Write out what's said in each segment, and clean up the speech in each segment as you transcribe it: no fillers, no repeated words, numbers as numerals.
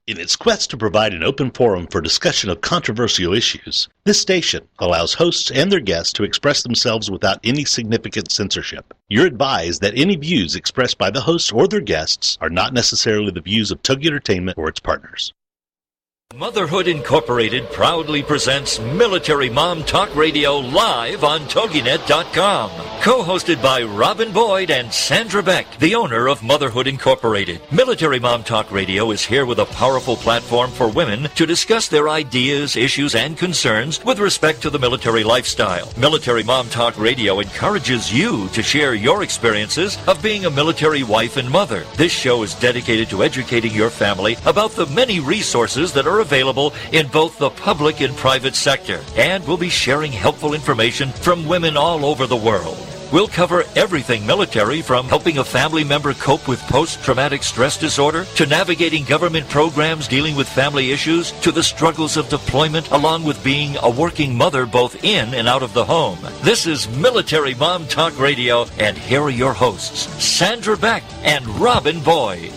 In its quest to provide an open forum for discussion of controversial issues, this station allows hosts and their guests to express themselves without any significant censorship. You're advised that any views expressed by the hosts or their guests are not necessarily the views of Togi Entertainment or its partners. Motherhood Incorporated proudly presents Military Mom Talk Radio live on TogiNet.com. Co-hosted by Robin Boyd and Sandra Beck, the owner of Motherhood Incorporated. Military Mom Talk Radio is here with a powerful platform for women to discuss their ideas, issues, and concerns with respect to the military lifestyle. Military Mom Talk Radio encourages you to share your experiences of being a military wife and mother. This show is dedicated to educating your family about the many resources that are available in both the public and private sector, and we'll be sharing helpful information from women all over the world. We'll cover everything military, from helping a family member cope with post-traumatic stress disorder, to navigating government programs dealing with family issues, to the struggles of deployment, along with being a working mother both in and out of the home. This is Military Mom Talk Radio, and here are your hosts, Sandra Beck and Robin Boyd.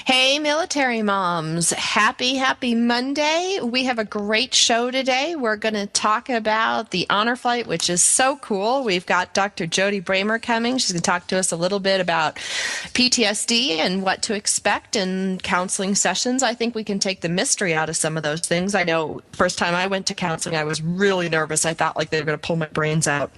Hey, military moms. Happy Monday. We have a great show today. We're going to talk about the honor flight, which is so cool. We've got Dr. Jody Bremer coming. She's going to talk to us a little bit about PTSD and what to expect in counseling sessions. I think we can take the mystery out of some of those things. I know first time I went to counseling, I was really nervous. I thought like they were going to pull my brains out,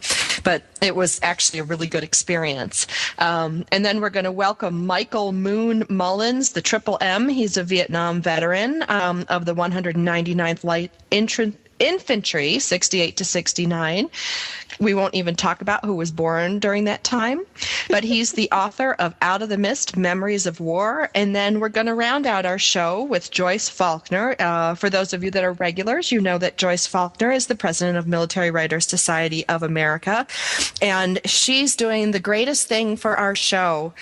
but it was actually a really good experience. And then we're going to welcome Michael Moon Mullins, the Triple M. He's a Vietnam veteran of the 199th Light Infantry, 68 to 69. We won't even talk about who was born during that time, but he's the author of Out of the Mist, Memories of War. And then we're going to round out our show with Joyce Faulkner. For those of you that are regulars, you know that Joyce Faulkner is the president of Military Writers Society of America, and she's doing the greatest thing for our show.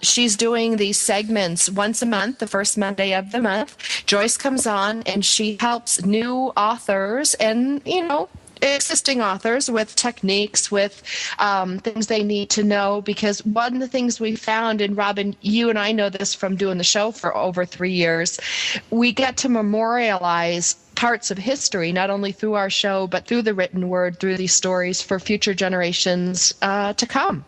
She's doing these segments once a month, the first Monday of the month. Joyce comes on and she helps new authors and, existing authors with techniques, with things they need to know, because one of the things we found, and Robin, you and I know this from doing the show for over 3 years, we get to memorialize parts of history, not only through our show, but through the written word, through these stories for future generations to come.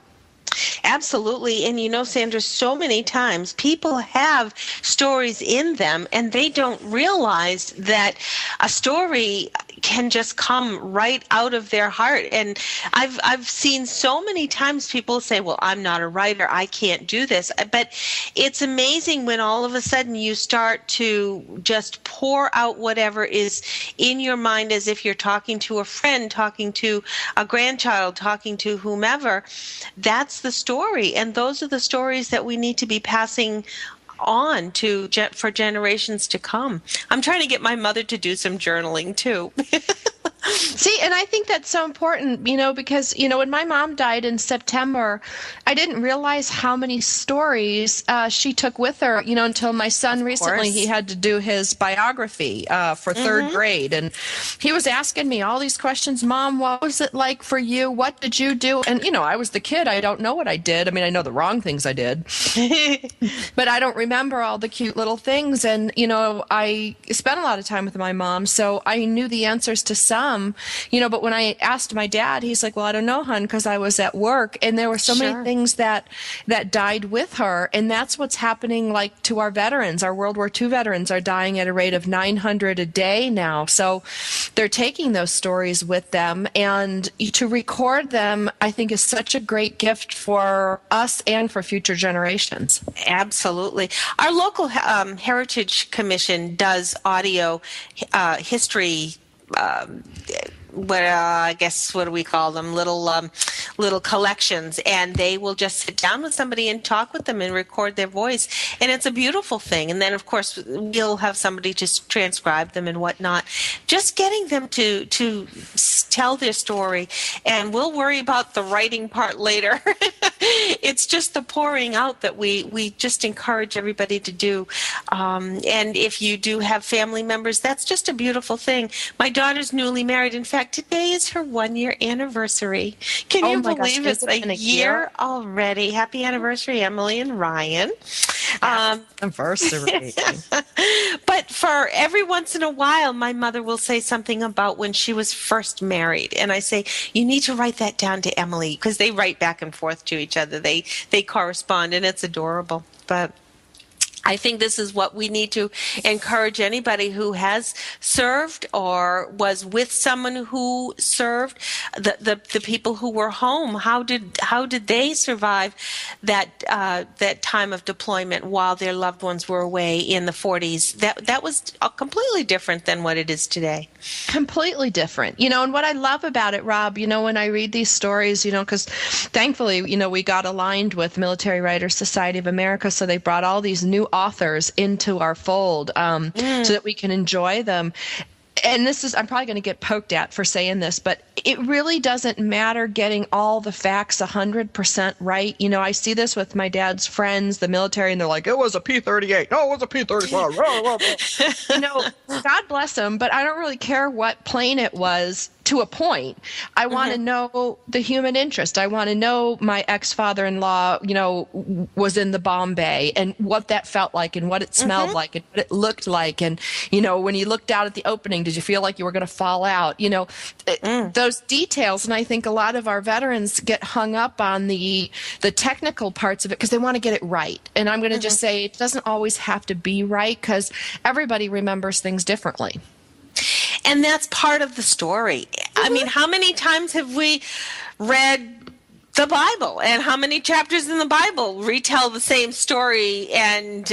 Absolutely. And Sandra, so many times people have stories in them and they don't realize that a story can just come right out of their heart. And I've seen so many times people say, well, I'm not a writer, I can't do this. But it's amazing when all of a sudden you start to just pour out whatever is in your mind, as if you're talking to a friend, talking to a grandchild, talking to whomever. That's the story. And those are the stories that we need to be passing on for generations to come. I'm trying to get my mother to do some journaling too. See, and I think that's so important, because, when my mom died in September, I didn't realize how many stories she took with her, until my son recently, he had to do his biography for third grade. And he was asking me all these questions. Mom, what was it like for you? What did you do? And, I was the kid. I don't know what I did. I mean, I know the wrong things I did, but I don't remember all the cute little things. And, I spent a lot of time with my mom, so I knew the answers to some. But when I asked my dad, he's like, well, I don't know, hon, because I was at work. And there were so many things that died with her. And that's what's happening, like, to our veterans. Our World War II veterans are dying at a rate of 900 a day now. So they're taking those stories with them. And to record them, I think, is such a great gift for us and for future generations. Absolutely. Our local Heritage Commission does audio history I guess, what do we call them? Little collections, and they will just sit down with somebody and talk with them and record their voice, and it's a beautiful thing. And then, of course, we'll have somebody just transcribe them and whatnot. Just getting them to tell their story, and we'll worry about the writing part later. It's just the pouring out that we just encourage everybody to do. And if you do have family members, that's just a beautiful thing. My daughter's newly married. In fact, today is her 1-year anniversary. Can you believe it's a year already? Happy anniversary, Emily and Ryan. Anniversary. But for every once in a while, my mother will say something about when she was first married. And I say, you need to write that down to Emily, because they write back and forth to each other. They correspond, and it's adorable. But I think this is what we need to encourage anybody who has served or was with someone who served, the people who were home. How did they survive that time of deployment while their loved ones were away in the 40s? That was completely different than what it is today. Completely different. And what I love about it, Rob, when I read these stories, because thankfully, we got aligned with Military Writers Society of America, so they brought all these new authors into our fold so that we can enjoy them. And I'm probably going to get poked at for saying this, but it really doesn't matter getting all the facts 100% right. I see this with my dad's friends, the military, and they're like, it was a P-38. No, it was a P-35. God bless them, but I don't really care what plane it was to a point. I want to know the human interest. I want to know my ex-father-in-law, was in the bomb bay and what that felt like and what it smelled like and what it looked like. And, when you looked out at the opening, did you feel like you were going to fall out? Those details. And I think a lot of our veterans get hung up on the technical parts of it because they want to get it right. And I'm going to just say it doesn't always have to be right because everybody remembers things differently. And that's part of the story. I mean, how many times have we read the Bible, and how many chapters in the Bible retell the same story, and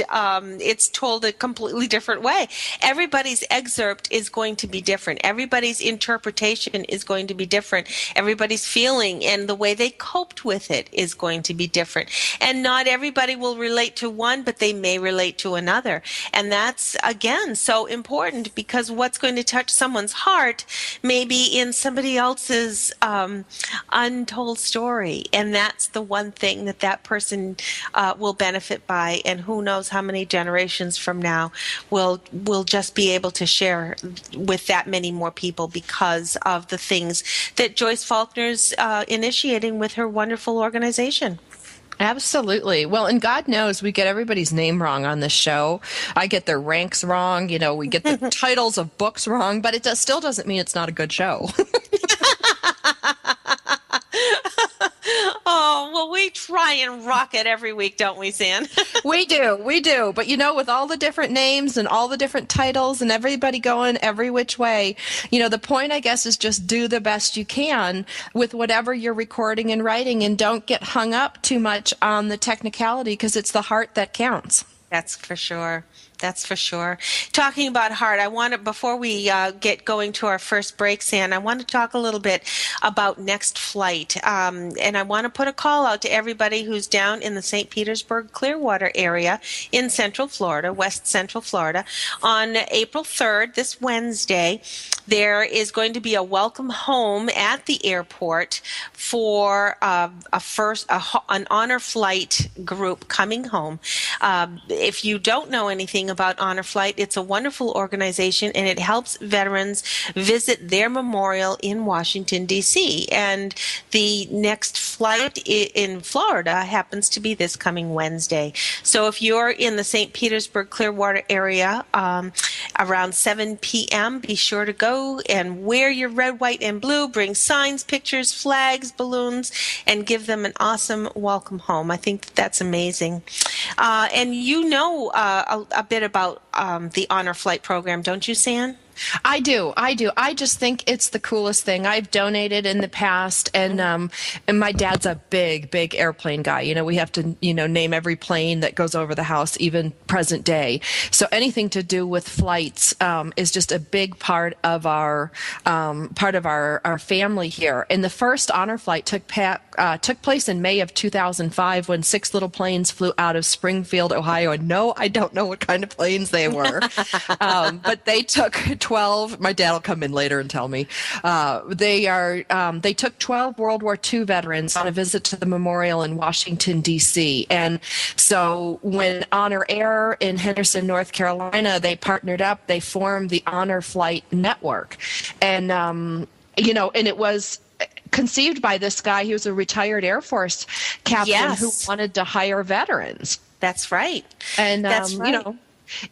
it's told a completely different way? Everybody's excerpt is going to be different. Everybody's interpretation is going to be different. Everybody's feeling and the way they coped with it is going to be different. And not everybody will relate to one, but they may relate to another. And that's, again, so important, because what's going to touch someone's heart may be in somebody else's untold story. And that's the one thing that person will benefit by. And who knows how many generations from now will just be able to share with that many more people because of the things that Joyce Faulkner's initiating with her wonderful organization. Absolutely. Well, and God knows we get everybody's name wrong on this show. I get their ranks wrong. We get the titles of books wrong, but it still doesn't mean it's not a good show. Oh, well, we try and rock it every week, don't we, San? We do. But, with all the different names and all the different titles and everybody going every which way, the point, I guess, is just do the best you can with whatever you're recording and writing, and don't get hung up too much on the technicality, because it's the heart that counts. That's for sure. That's for sure. Talking about heart, I want to, before we get going to our first break, San, I want to talk a little bit about Next Flight. And I want to put a call out to everybody who's down in the St. Petersburg, Clearwater area in Central Florida, West Central Florida. On April 3rd, this Wednesday, there is going to be a welcome home at the airport for an honor flight group coming home. If you don't know anything about Honor Flight, it's a wonderful organization, and it helps veterans visit their memorial in Washington, D.C. And the next flight in Florida happens to be this coming Wednesday. So if you're in the St. Petersburg, Clearwater area around 7 p.m., be sure to go and wear your red, white, and blue, bring signs, pictures, flags, balloons, and give them an awesome welcome home. I think that's amazing. And a bit about the Honor Flight program, don't you, San? I do. I just think it's the coolest thing. I've donated in the past, and my dad's a big airplane guy. We have to, name every plane that goes over the house, even present day. So anything to do with flights is just a big part of our family here. And the first honor flight took place in May of 2005 when 6 little planes flew out of Springfield, Ohio. And no, I don't know what kind of planes they were, but they took 12. My dad will come in later and tell me. They took 12 World War II veterans on a visit to the memorial in Washington, D.C. And so when Honor Air in Henderson, North Carolina, they partnered up, they formed the Honor Flight Network. And, and it was conceived by this guy. He was a retired Air Force captain who wanted to hire veterans. That's right. And, That's right.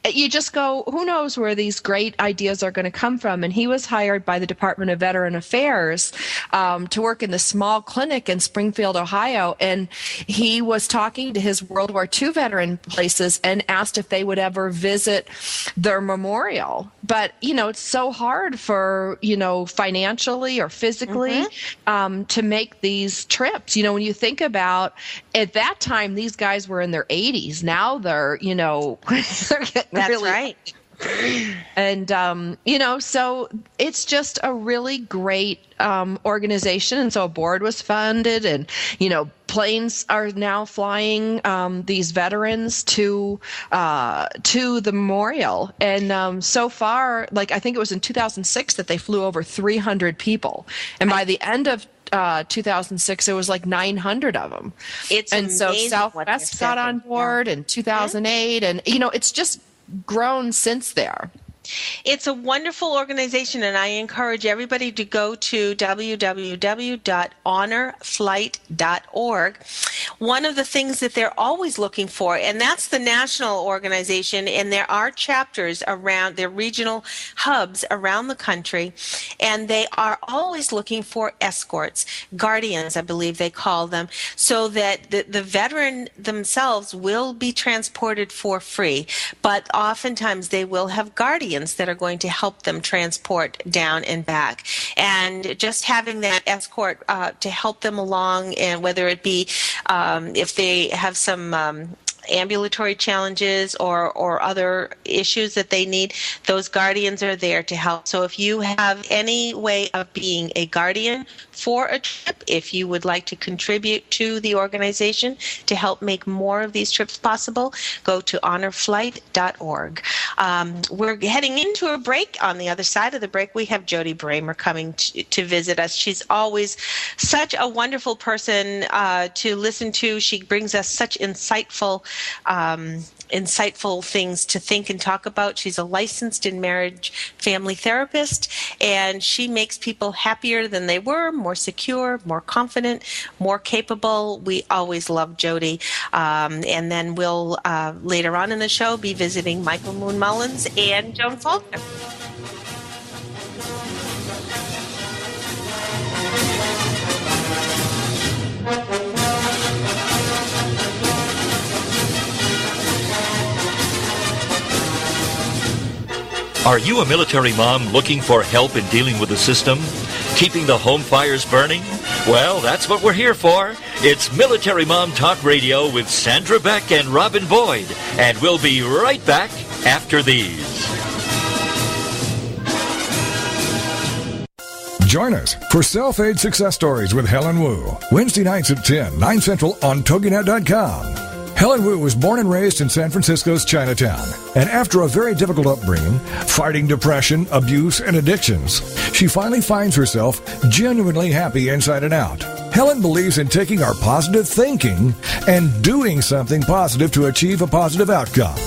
You just go, who knows where these great ideas are going to come from? And he was hired by the Department of Veteran Affairs to work in the small clinic in Springfield, Ohio. And he was talking to his World War II veteran places and asked if they would ever visit their memorial. But, it's so hard for, financially or physically to make these trips. When you think about at that time, these guys were in their 80s. Now they're, That's really right. And, so it's just a really great organization. And so a board was funded and, planes are now flying these veterans to the memorial. And so far, I think it was in 2006 that they flew over 300 people. And by the end of 2006, it was 900 of them. And so Southwest got on board in 2008. And, it's just grown since there. It's a wonderful organization, and I encourage everybody to go to www.honorflight.org. One of the things that they're always looking for, and that's the national organization, and there are chapters around their regional hubs around the country, and they are always looking for escorts, guardians, I believe they call them, so that the veteran themselves will be transported for free, but oftentimes they will have guardians that are going to help them transport down and back. And just having that escort to help them along, and whether it be if they have some ambulatory challenges or other issues that they need, those guardians are there to help. So if you have any way of being a guardian for a trip, if you would like to contribute to the organization to help make more of these trips possible, go to honorflight.org. We're heading into a break. On the other side of the break, we have Jody Bremer coming to visit us. She's always such a wonderful person to listen to. She brings us such insightful things to think and talk about. She's a licensed in marriage family therapist, and she makes people happier than they were, more secure, more confident, more capable. We always love Jody. And then we'll later on in the show be visiting Michael Moon Mullins and Joyce Faulkner. Are you a military mom looking for help in dealing with the system? Keeping the home fires burning? Well, that's what we're here for. It's Military Mom Talk Radio with Sandra Beck and Robin Boyd. And we'll be right back after these. Join us for Self-Aid Success Stories with Helen Wu. Wednesday nights at 10, 9 Central on TogiNet.com. Helen Wu was born and raised in San Francisco's Chinatown, and after a very difficult upbringing, fighting depression, abuse, and addictions, she finally finds herself genuinely happy inside and out. Helen believes in taking our positive thinking and doing something positive to achieve a positive outcome.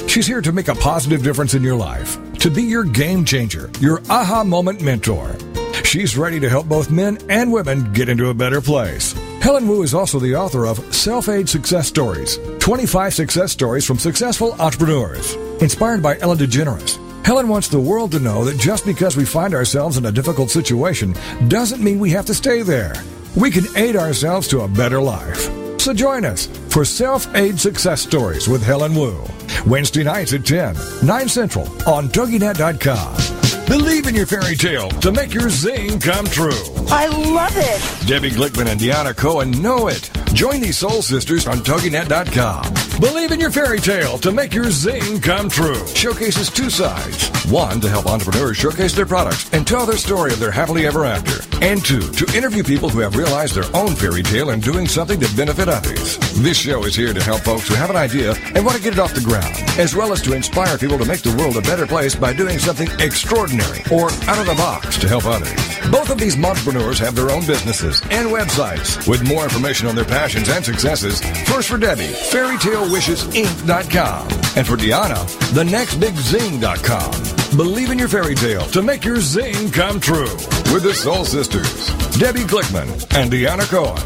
She's here to make a positive difference in your life, to be your game changer, your aha moment mentor. She's ready to help both men and women get into a better place. Helen Wu is also the author of Self-Aid Success Stories, 25 Success Stories from Successful Entrepreneurs. Inspired by Ellen DeGeneres, Helen wants the world to know that just because we find ourselves in a difficult situation doesn't mean we have to stay there. We can aid ourselves to a better life. So join us for Self-Aid Success Stories with Helen Wu. Wednesday nights at 10, 9 Central on TogiNet.com. Believe in your fairy tale to make your zing come true. I love it. Debbie Glickman and Deanna Cohen know it. Join these soul sisters on TogiNet.com. Believe in your fairy tale to make your zing come true. Showcases two sides. One, to help entrepreneurs showcase their products and tell their story of their happily ever after. And two, to interview people who have realized their own fairy tale and doing something to benefit others. This show is here to help folks who have an idea and want to get it off the ground, as well as to inspire people to make the world a better place by doing something extraordinary or out of the box to help others. Both of these entrepreneurs have their own businesses and websites. With more information on their passions and successes, first for Debbie, fairytalewishesinc.com, and for Deanna, thenextbigzing.com. Believe in your fairy tale to make your zing come true with the Soul Sisters, Debbie Glickman and Deanna Cohen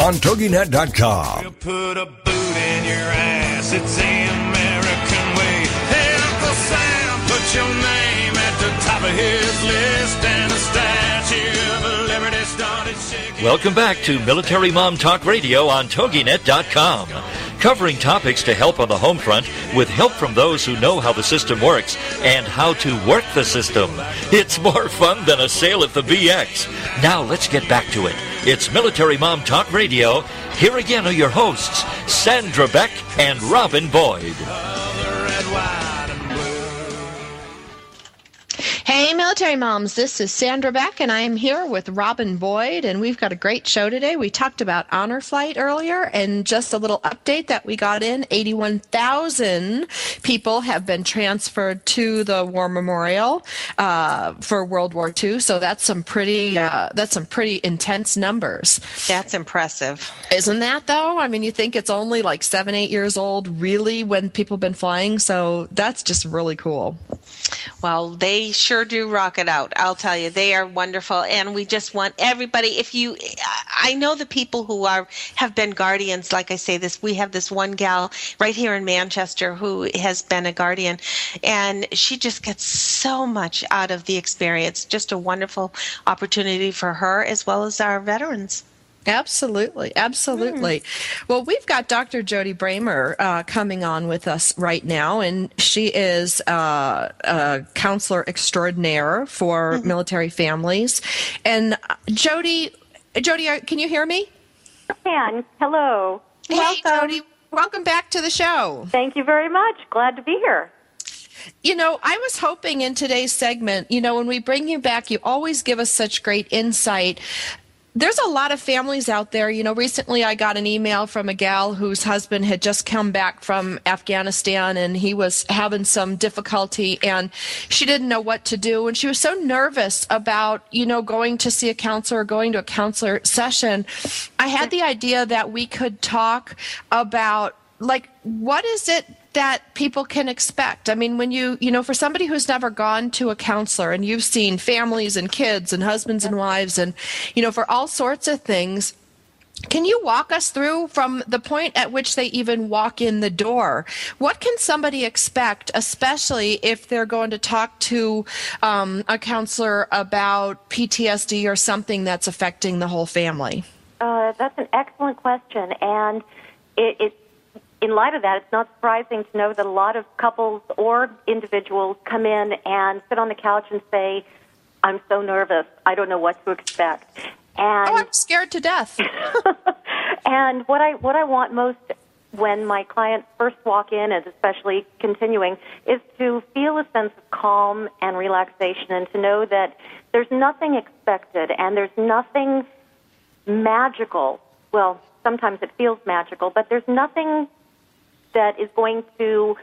on TogiNet.com. You put a boot in in your ass. It's the American way. Hey, Uncle Sam, put your name at the top of his list, and the Statue of Liberty started shaking. Welcome back to Military Mom Talk Radio on TogiNet.com. Covering topics to help on the home front with help from those who know how the system works and how to work the system. It's more fun than a sale at the BX. Now let's get back to it. It's Military Mom Talk Radio. Here again are your hosts, Sandra Beck and Robin Boyd. Hey, military moms, this is Sandra Beck, and I am here with Robin Boyd, and we've got a great show today. We talked about honor flight earlier, and just a little update that we got in, 81,000 people have been transferred to the War Memorial for World War II, so that's some pretty intense numbers. That's impressive. Isn't that, though? I mean, you think it's only like 7, 8 years old, really, when people have been flying, so that's just really cool. Well, they sure do rock it out. I'll tell you, they are wonderful, and we just want everybody. I know the people who have been guardians. Like I say, we have this one gal right here in Manchester who has been a guardian, and she just gets so much out of the experience. Just a wonderful opportunity for her as well as our veterans. Absolutely. Well, we've got Dr. Jody Bremer coming on with us right now, and she is a counselor extraordinaire for military families. And Jody, can you hear me? I can. Hello. Hey, welcome. Jody. Welcome back to the show. Thank you very much. Glad to be here. You know, I was hoping in today's segment, when we bring you back, you always give us such great insight. There's a lot of families out there. Recently I got an email from a gal whose husband had just come back from Afghanistan, and he was having some difficulty, and she didn't know what to do. And she was so nervous about, going to see a counselor or going to a counselor session. I had the idea that we could talk about, what is it that people can expect? I mean, when for somebody who's never gone to a counselor, and you've seen families and kids and husbands and wives and, for all sorts of things, can you walk us through from the point at which they even walk in the door? What can somebody expect, especially if they're going to talk to a counselor about PTSD or something that's affecting the whole family? That's an excellent question, and in light of that, it's not surprising to know that a lot of couples or individuals come in and sit on the couch and say, I'm so nervous, I don't know what to expect. And I'm scared to death. And what I want most when my clients first walk in, and especially continuing, is to feel a sense of calm and relaxation, and to know that there's nothing expected and there's nothing magical. Well, sometimes it feels magical, but there's nothing that is going to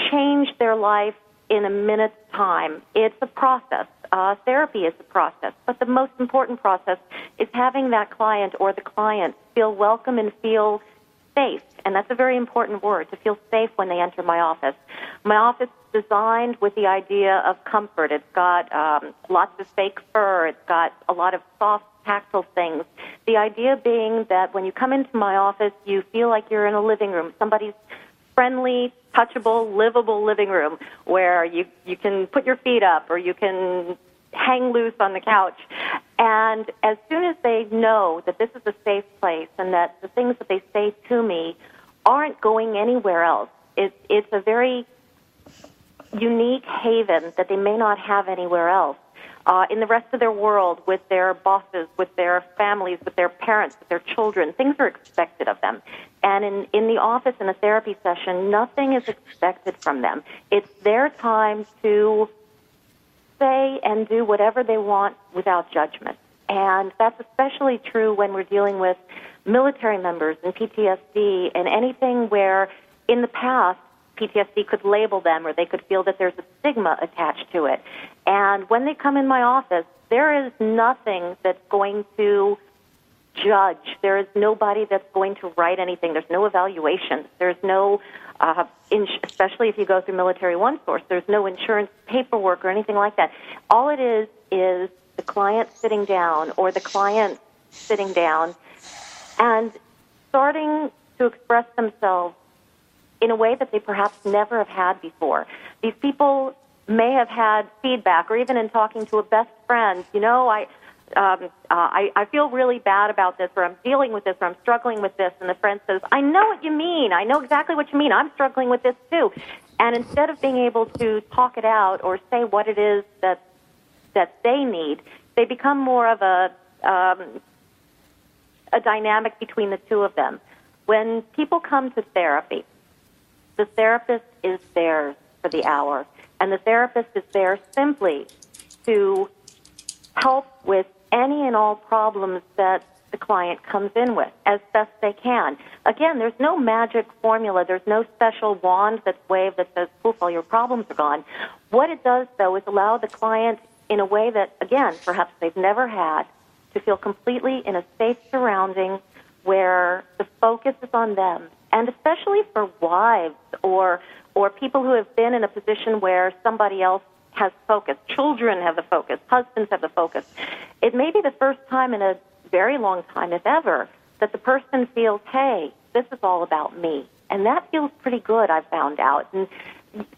change their life in a minute's time. It's a process. Therapy is a process. But the most important process is having that client or the client feel welcome and feel safe. And that's a very important word, to feel safe when they enter my office. My office is designed with the idea of comfort. It's got lots of fake fur. It's got a lot of soft, tactile things. The idea being that when you come into my office, you feel like you're in a living room, somebody's friendly, touchable, livable living room where you can put your feet up or you can hang loose on the couch. And as soon as they know that this is a safe place and that the things that they say to me aren't going anywhere else, it's a very unique haven that they may not have anywhere else. In the rest of their world, with their bosses, with their families, with their parents, with their children, things are expected of them. And in the office, in a therapy session, nothing is expected from them. It's their time to say and do whatever they want without judgment. And that's especially true when we're dealing with military members and PTSD and anything where in the past PTSD could label them or they could feel that there's a stigma attached to it. And when they come in my office, there is nothing that's going to judge. There is nobody that's going to write anything. There's no evaluation. There's no, especially if you go through Military One Source, there's no insurance paperwork or anything like that. All it is the client sitting down or the client sitting down and starting to express themselves in a way that they perhaps never have had before. These people may have had feedback, or even in talking to a best friend, I feel really bad about this, or I'm dealing with this, or I'm struggling with this, and the friend says, I know what you mean. I know exactly what you mean. I'm struggling with this too. And instead of being able to talk it out or say what it is that they need, they become more of a dynamic between the two of them. When people come to therapy, the therapist is there for the hour, and the therapist is there simply to help with any and all problems that the client comes in with as best they can. Again, there's no magic formula. There's no special wand that's waved that says, poof, all your problems are gone. What it does, though, is allow the client in a way that, again, perhaps they've never had, to feel completely in a safe surrounding where the focus is on them. And especially for wives or people who have been in a position where somebody else has focus. Children have the focus. Husbands have the focus. It may be the first time in a very long time, if ever, that the person feels, hey, this is all about me. And that feels pretty good, I've found out. And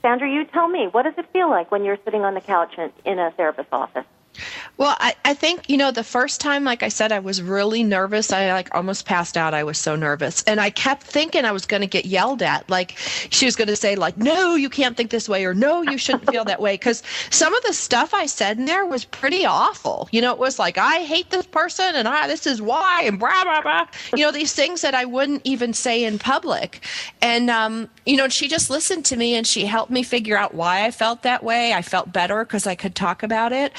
Sandra, you tell me, what does it feel like when you're sitting on the couch in a therapist's office? Well, I think, the first time, like I said, I was really nervous. I almost passed out. I was so nervous. And I kept thinking I was going to get yelled at. Like she was going to say, like, no, you can't think this way, or no, you shouldn't feel that way. Because some of the stuff I said in there was pretty awful. It was like, I hate this person and this is why, and blah, blah, blah. These things that I wouldn't even say in public. And, she just listened to me and she helped me figure out why I felt that way. I felt better because I could talk about it.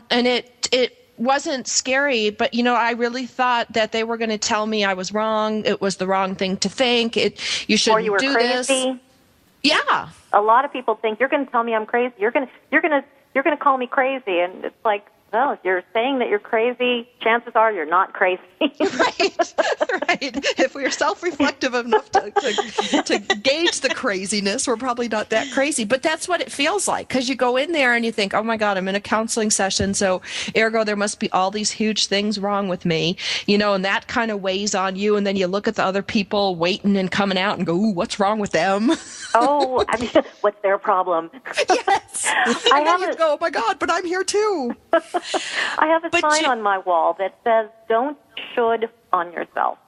And it wasn't scary, but, I really thought that they were going to tell me I was wrong. It was the wrong thing to think. You shouldn't or you were do crazy. This. Yeah. A lot of people think you're going to tell me I'm crazy. You're going to call me crazy, and it's like, well, if you're saying that you're crazy, chances are you're not crazy. Right. If we're self-reflective enough to gauge the craziness, we're probably not that crazy. But that's what it feels like, because you go in there and you think, oh, my God, I'm in a counseling session, so ergo there must be all these huge things wrong with me, and that kind of weighs on you. And then you look at the other people waiting and coming out and go, ooh, what's wrong with them? Oh, what's their problem? Yes. And then you go, oh, my God, but I'm here too. I have a sign on my wall that says, don't should on yourself.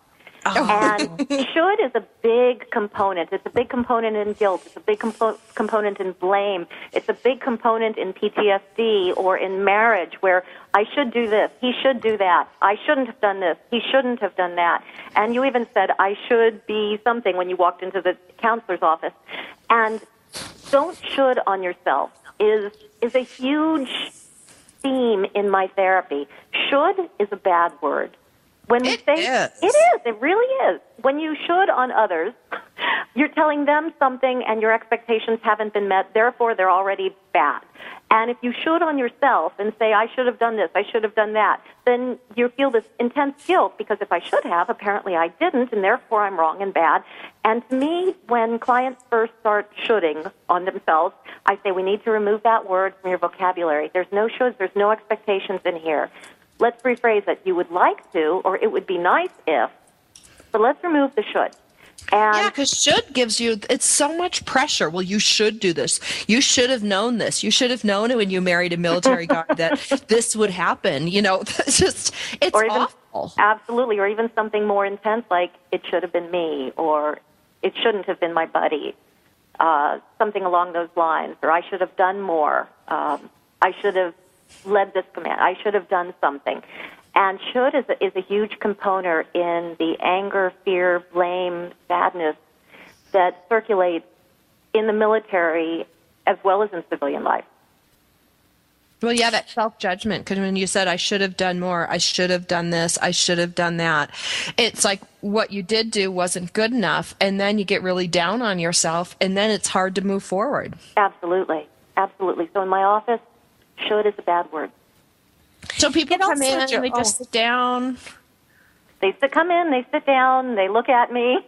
Oh. And should is a big component. It's a big component in guilt. It's a big component in blame. It's a big component in PTSD or in marriage where I should do this, he should do that. I shouldn't have done this, he shouldn't have done that. And you even said, I should be something when you walked into the counselor's office. And don't should on yourself is a huge theme in my therapy. Should is a bad word. When we say it really is. When you should on others, you're telling them something and your expectations haven't been met, therefore they're already bad. And if you should on yourself and say, I should have done this, I should have done that, then you feel this intense guilt because if I should have, apparently I didn't, and therefore I'm wrong and bad. And to me, when clients first start shoulding on themselves, I say we need to remove that word from your vocabulary. There's no shoulds, there's no expectations in here. Let's rephrase it. You would like to, or it would be nice if, but let's remove the should. And because should gives you, it's so much pressure. Well, you should do this. You should have known this. You should have known it when you married a military guy that this would happen. It's or even, awful. Absolutely. Or even something more intense like it should have been me, or it shouldn't have been my buddy. Something along those lines. Or I should have done more. I should have led this command. I should have done something. And should is a huge component in the anger, fear, blame, sadness that circulates in the military as well as in civilian life. Well, yeah, that self-judgment, because when you said, I should have done more, I should have done this, I should have done that, it's like what you did do wasn't good enough, and then you get really down on yourself, and then it's hard to move forward. Absolutely. Absolutely. So in my office, should is a bad word. So people come in and they just sit down. They come in, they sit down, they look at me,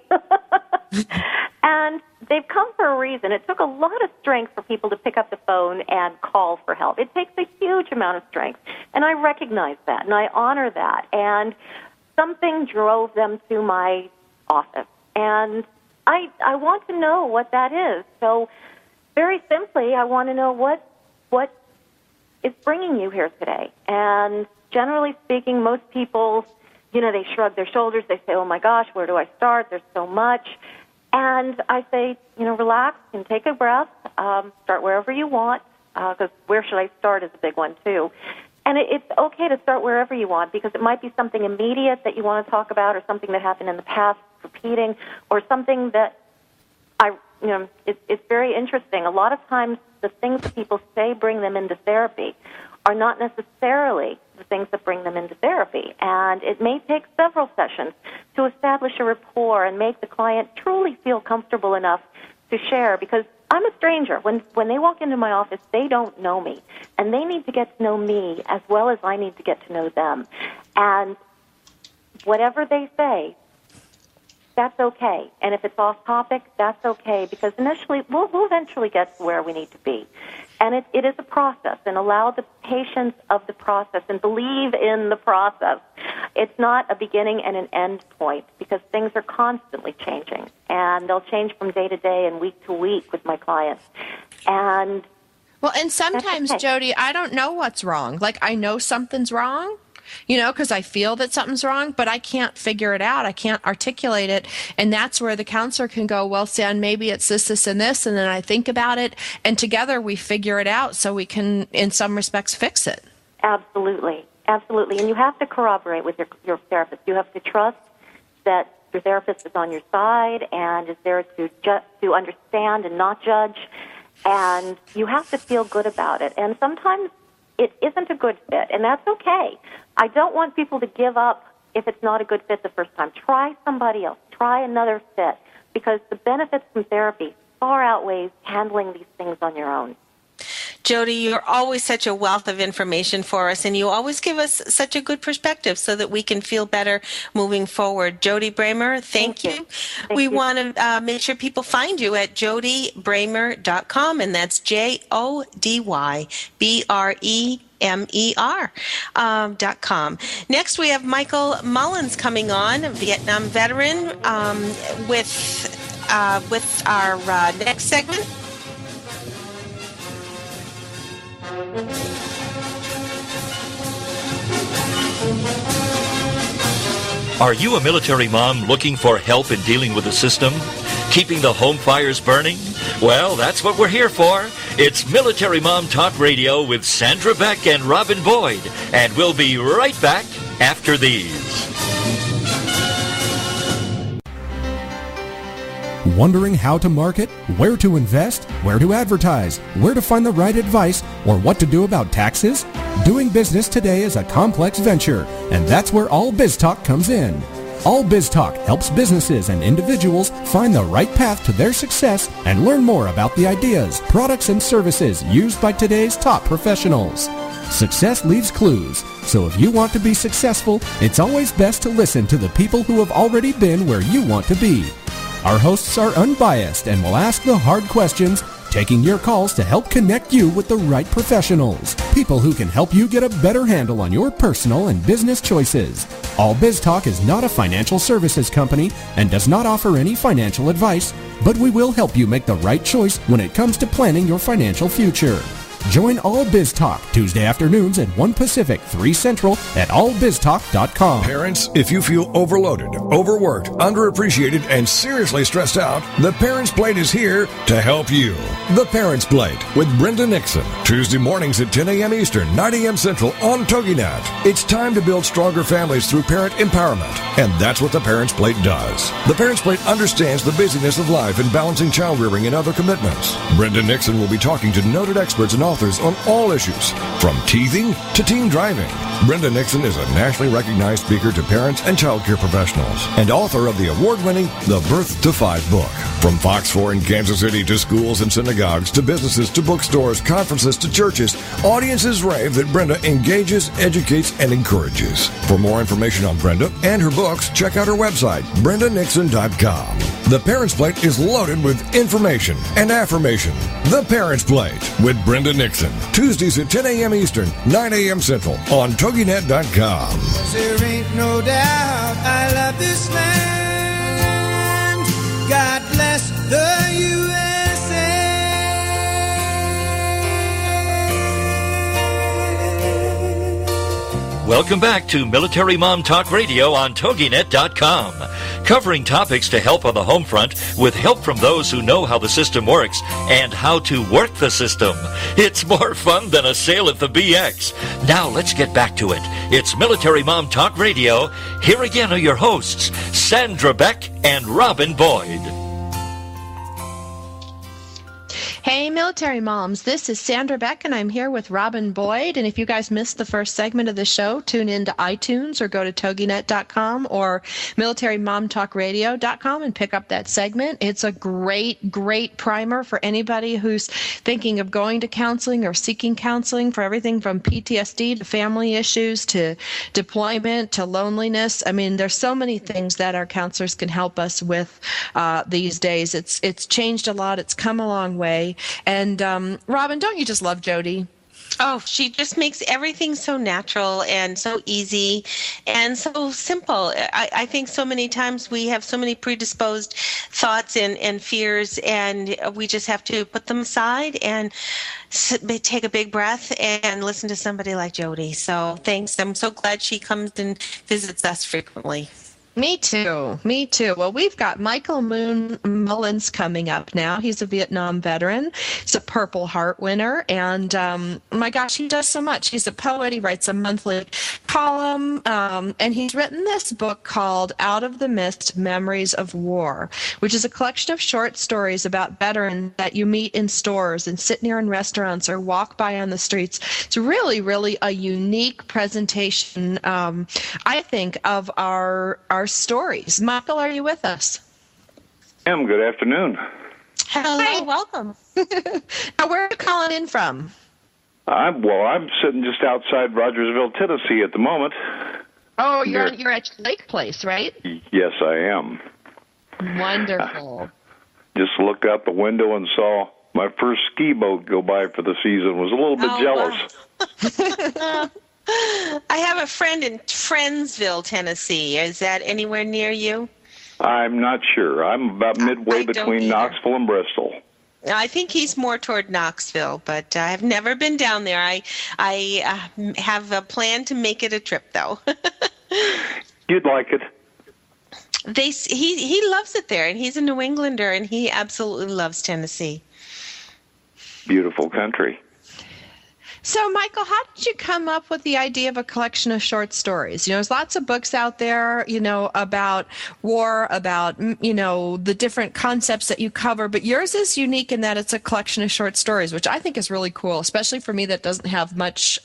and they've come for a reason. It took a lot of strength for people to pick up the phone and call for help. It takes a huge amount of strength, and I recognize that, and I honor that. And something drove them to my office. And I want to know what that is. So very simply, I want to know what is bringing you here today. And generally speaking, most people, they shrug their shoulders. They say, oh, my gosh, where do I start? There's so much. And I say, relax and take a breath. Start wherever you want, because where should I start is a big one, too. And it's okay to start wherever you want, because it might be something immediate that you want to talk about, or something that happened in the past, repeating, or something that it's very interesting. A lot of times the things that people say bring them into therapy are not necessarily the things that bring them into therapy. And it may take several sessions to establish a rapport and make the client truly feel comfortable enough to share, because I'm a stranger. When they walk into my office, they don't know me, and they need to get to know me as well as I need to get to know them. And whatever they say, that's okay. And if it's off topic, that's okay, because initially we'll eventually get to where we need to be. And it is a process, and allow the patience of the process and believe in the process. It's not a beginning and an end point, because things are constantly changing, and they'll change from day to day and week to week with my clients. And sometimes, okay. Jody, I don't know what's wrong. Like, I know something's wrong, because I feel that something's wrong, but I can't figure it out. I can't articulate it. And that's where the counselor can go, well, San, maybe it's this, this, and this. And then I think about it, and together we figure it out so we can, in some respects, fix it. Absolutely. Absolutely. And you have to corroborate with your therapist. You have to trust that your therapist is on your side and is there to understand and not judge. And you have to feel good about it. And sometimes it isn't a good fit, and that's okay. I don't want people to give up if it's not a good fit the first time. Try somebody else. Try another fit, because the benefits from therapy far outweighs handling these things on your own. Jody, you're always such a wealth of information for us, and you always give us such a good perspective so that we can feel better moving forward. Jody Bremer, thank you. We want to make sure people find you at jodybremer.com, and that's JODYBREMER.com. Next, we have Michael Mullins coming on, a Vietnam veteran, with our next segment. Are you a military mom looking for help in dealing with the system? Keeping the home fires burning? Well, that's what we're here for. It's Military Mom Talk Radio with Sandra Beck and Robin Boyd. And we'll be right back after these. Wondering how to market, where to invest, where to advertise, where to find the right advice, or what to do about taxes? Doing business today is a complex venture, and that's where All Biz Talk comes in. All Biz Talk helps businesses and individuals find the right path to their success and learn more about the ideas, products, and services used by today's top professionals. Success leaves clues, so if you want to be successful, it's always best to listen to the people who have already been where you want to be. Our hosts are unbiased and will ask the hard questions, taking your calls to help connect you with the right professionals, people who can help you get a better handle on your personal and business choices. All Biz Talk is not a financial services company and does not offer any financial advice, but we will help you make the right choice when it comes to planning your financial future. Join All Biz Talk Tuesday afternoons at 1 Pacific, 3 Central at allbiztalk.com. Parents, if you feel overloaded, overworked, underappreciated, and seriously stressed out, The Parents Plate is here to help you. The Parents Plate with Brenda Nixon. Tuesday mornings at 10 a.m. Eastern, 9 a.m. Central on TogiNet. It's time to build stronger families through parent empowerment, and that's what The Parents Plate does. The Parents Plate understands the busyness of life and balancing child rearing and other commitments. Brenda Nixon will be talking to noted experts and authors on all issues, from teething to teen driving. Brenda Nixon is a nationally recognized speaker to parents and child care professionals and author of the award-winning The Birth to 5 book. From Fox 4 in Kansas City to schools and synagogues to businesses to bookstores, conferences to churches, audiences rave that Brenda engages, educates, and encourages. For more information on Brenda and her books, check out her website, brendanixon.com. The Parents Plate is loaded with information and affirmation. The Parents Plate with Brenda Nixon. Tuesdays at 10 a.m. Eastern, 9 a.m. Central on TogiNet.com. There ain't no doubt I love this land. God bless the USA. Welcome back to Military Mom Talk Radio on TogiNet.com, covering topics to help on the home front with help from those who know how the system works and how to work the system. It's more fun than a sale at the BX. Now let's get back to it. It's Military Mom Talk Radio. Here again are your hosts, Sandra Beck and Robin Boyd. Hey, military moms, this is Sandra Beck, and I'm here with Robin Boyd. And if you guys missed the first segment of the show, tune in to iTunes or go to TogiNet.com or MilitaryMomTalkRadio.com and pick up that segment. It's a great, great primer for anybody who's thinking of going to counseling or seeking counseling for everything from PTSD to family issues to deployment to loneliness. I mean, there's so many things that our counselors can help us with these days. It's changed a lot. It's come a long way. And Robin, don't you just love Jody? Oh, she just makes everything so natural and so easy and so simple. I think so many times we have so many predisposed thoughts and fears, and we just have to put them aside and take a big breath and listen to somebody like Jody. So thanks. I'm so glad she comes and visits us frequently. Me too. Me too. Well, we've got Michael Mullins coming up now. He's a Vietnam veteran. He's a Purple Heart winner. And my gosh, he does so much. He's a poet. He writes a monthly column. And he's written this book called Out of the Mist, Memories of War, which is a collection of short stories about veterans that you meet in stores and sit near in restaurants or walk by on the streets. It's really, really a unique presentation, I think, of our stories. Michael, are you with us? Good afternoon. Hello, Hi. welcome. Now, where are you calling in from? I'm sitting just outside Rogersville, Tennessee at the moment. Oh, you're at your lake place, right? Yes, I am. Wonderful. Just looked out the window and saw my first ski boat go by for the season. Was a little bit jealous. Wow. I have a friend in Friendsville, Tennessee. Is that anywhere near you? I'm not sure. I'm about midway between Knoxville and Bristol. I think he's more toward Knoxville, but I've never been down there. I have a plan to make it a trip, though. You'd like it. He loves it there, and he's a New Englander, and he absolutely loves Tennessee. Beautiful country. So, Michael, how did you come up with the idea of a collection of short stories? You know, there's lots of books out there, you know, about war, about, you know, the different concepts that you cover, but yours is unique in that it's a collection of short stories, which I think is really cool, especially for me that doesn't have much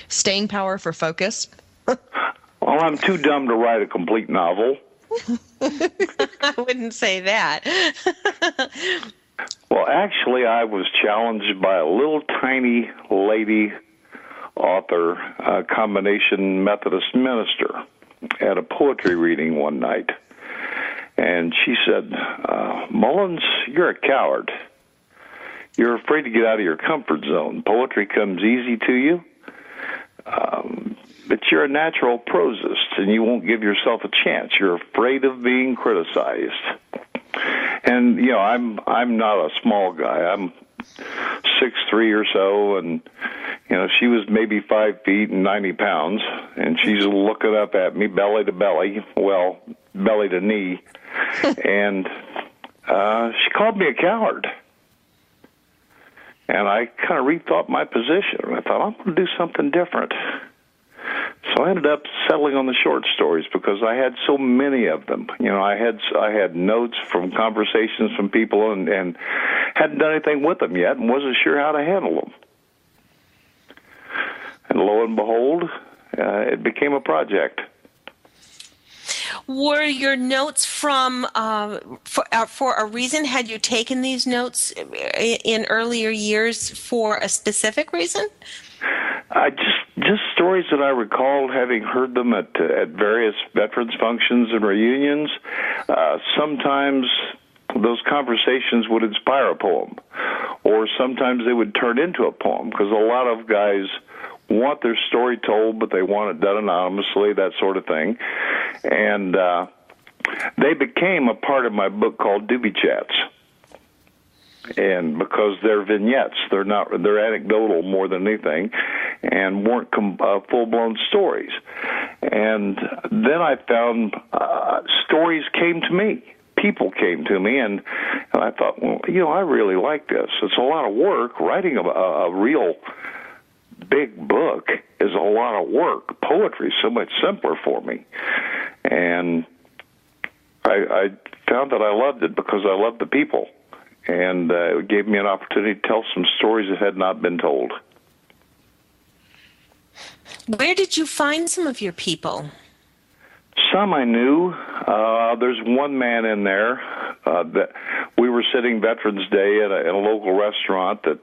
staying power for focus. Well, I'm too dumb to write a complete novel. I wouldn't say that. Well, actually, I was challenged by a little tiny lady author, a combination Methodist minister, at a poetry reading one night. And she said, Mullins, you're a coward. You're afraid to get out of your comfort zone. Poetry comes easy to you, but you're a natural prosist, and you won't give yourself a chance. You're afraid of being criticized. And, you know, I'm not a small guy. I'm 6'3" or so, and, you know, she was maybe 5 feet and 90 pounds, and she's looking up at me, belly to belly, well, belly to knee, and she called me a coward. And I kind of rethought my position. I thought, I'm going to do something different. So I ended up settling on the short stories because I had so many of them. You know, I had notes from conversations from people and hadn't done anything with them yet and wasn't sure how to handle them. And lo and behold, it became a project. Were your notes from for a reason? Had you taken these notes in earlier years for a specific reason? Just stories that I recalled having heard them at various veterans functions and reunions. Sometimes those conversations would inspire a poem, or sometimes they would turn into a poem, because a lot of guys want their story told, but they want it done anonymously, that sort of thing. And they became a part of my book called Doobie Chats. And because they're vignettes, they're anecdotal more than anything, and weren't full-blown stories. And then I found stories came to me. People came to me, and I thought, well, I really like this. It's a lot of work. Writing a real big book is a lot of work. Poetry is so much simpler for me. And I found that I loved it because I loved the people. And it gave me an opportunity to tell some stories that had not been told. Where did you find some of your people? Some I knew. There's one man in there that we were sitting Veterans Day at a local restaurant that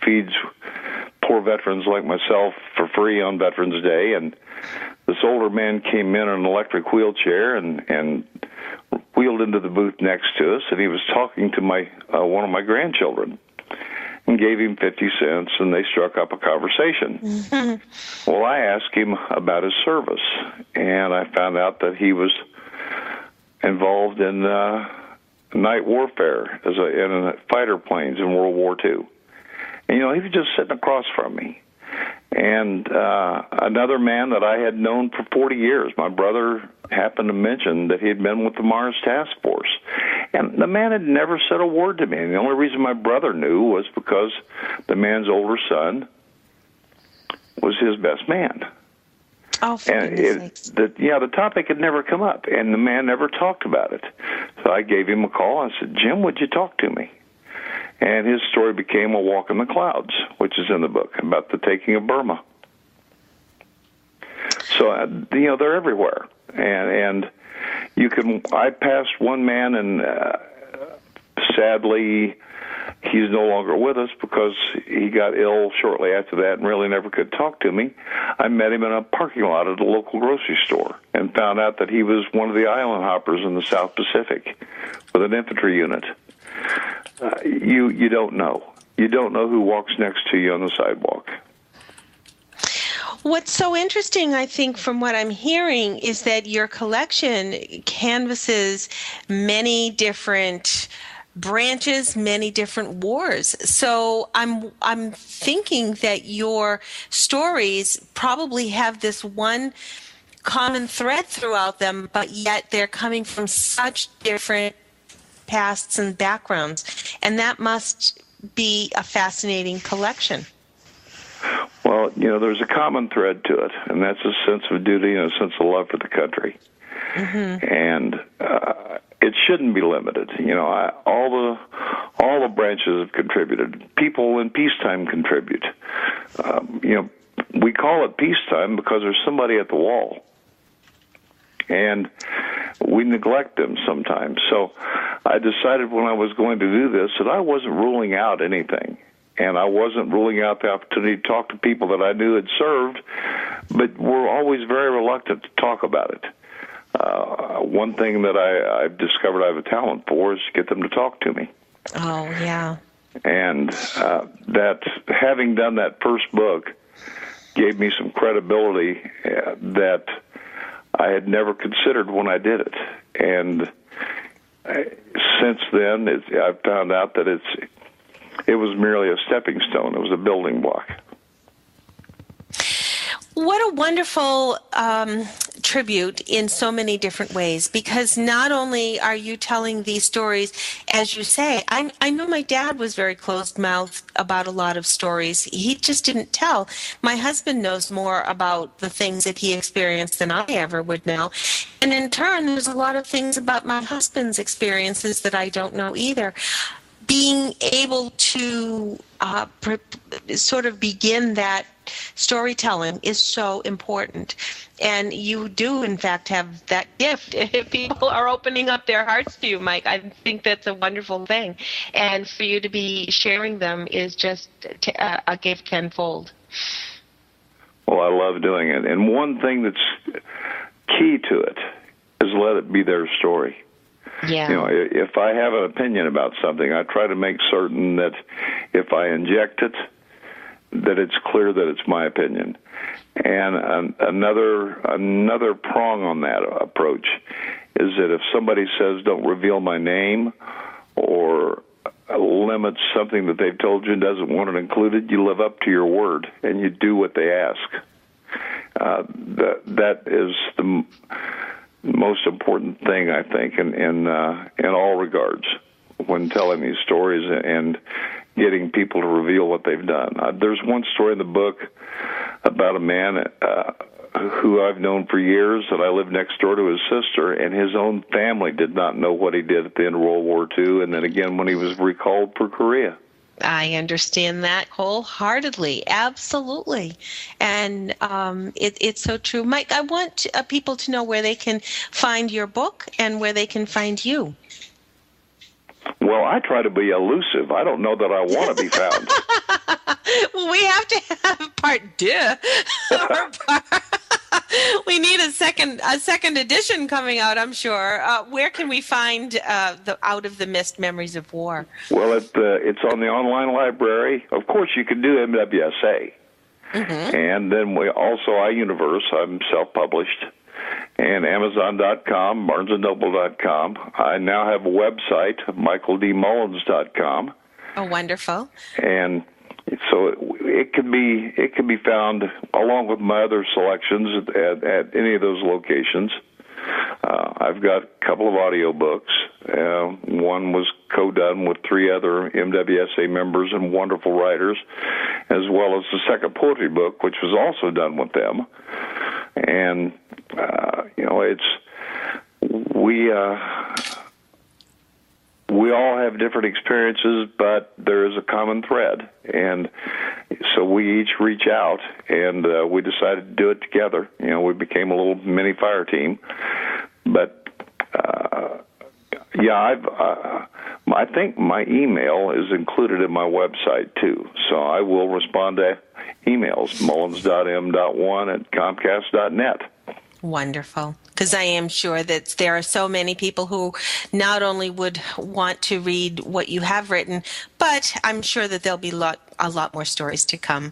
feeds poor veterans like myself for free on Veterans Day, and this older man came in an electric wheelchair and wheeled into the booth next to us, and he was talking to one of my grandchildren and gave him 50 cents, and they struck up a conversation. Mm-hmm. Well, I asked him about his service, and I found out that he was involved in night warfare in fighter planes in World War II. And, he was just sitting across from me. And another man that I had known for 40 years, my brother happened to mention that he had been with the Mars Task Force. And the man had never said a word to me. And the only reason my brother knew was because the man's older son was his best man. Oh, for goodness sakes. The topic had never come up, and the man never talked about it. So I gave him a call. I said, Jim, would you talk to me? And his story became A Walk in the Clouds, which is in the book, about the taking of Burma. So, they're everywhere. And I passed one man, and sadly, he's no longer with us because he got ill shortly after that and really never could talk to me. I met him in a parking lot at a local grocery store and found out that he was one of the island hoppers in the South Pacific with an infantry unit. You don't know. You don't know who walks next to you on the sidewalk. What's so interesting, I think, from what I'm hearing, is that your collection canvases many different branches, many different wars. So I'm thinking that your stories probably have this one common thread throughout them, but yet they're coming from such different pasts and backgrounds, and that must be a fascinating collection. Well, there's a common thread to it, and that's a sense of duty and a sense of love for the country. Mm-hmm. And it shouldn't be limited. All the branches have contributed. People in peacetime contribute. We call it peacetime because there's somebody at the wall, and we neglect them sometimes. So I decided when I was going to do this that I wasn't ruling out anything. And I wasn't ruling out the opportunity to talk to people that I knew had served, but were always very reluctant to talk about it. One thing that I've discovered I have a talent for is to get them to talk to me. Oh, yeah. And that having done that first book gave me some credibility that I had never considered when I did it. And since then, I've found out that it was merely a stepping stone. It was a building block. What a wonderful tribute in so many different ways, because not only are you telling these stories, as you say, I know my dad was very closed-mouthed about a lot of stories. He just didn't tell. My husband knows more about the things that he experienced than I ever would know. And in turn, there's a lot of things about my husband's experiences that I don't know either. Being able to sort of begin that storytelling is so important. And you do, in fact, have that gift. If people are opening up their hearts to you, Mike, I think that's a wonderful thing. And for you to be sharing them is just a gift tenfold. Well, I love doing it. And one thing that's key to it is let it be their story. Yeah. If I have an opinion about something, I try to make certain that if I inject it, that it's clear that it's my opinion. And another prong on that approach is that if somebody says, don't reveal my name, or limits something that they've told you and doesn't want it included, you live up to your word and you do what they ask. That is the most important thing, I think, in all regards when telling these stories and getting people to reveal what they've done. There's one story in the book about a man who I've known for years, that I lived next door to his sister, and his own family did not know what he did at the end of World War II, and then again when he was recalled for Korea. I understand that wholeheartedly, absolutely, and it's so true. Mike, I want people to know where they can find your book and where they can find you. Well, I try to be elusive. I don't know that I want to be found. Well, we have to have part deux. We need a second edition coming out, I'm sure. Where can we find the Out of the Mist Memories of War? Well, it's on the online library. Of course, you can do MWSA. Mm-hmm. And then we also iUniverse. I'm self-published. And Amazon.com, BarnesandNoble.com. I now have a website, MichaelDMullins.com. Oh, wonderful! And so it can be found along with my other selections at any of those locations. I've got a couple of audiobooks. One was co-done with 3 other MWSA members and wonderful writers, as well as the second poetry book, which was also done with them. And we all have different experiences, but there is a common thread. And so we each reach out, and we decided to do it together. We became a little mini fire team. But, I think my email is included in my website, too. So I will respond to emails, mullins.m.1@comcast.net. Wonderful. Because I am sure that there are so many people who not only would want to read what you have written, but I'm sure that there'll be a lot more stories to come.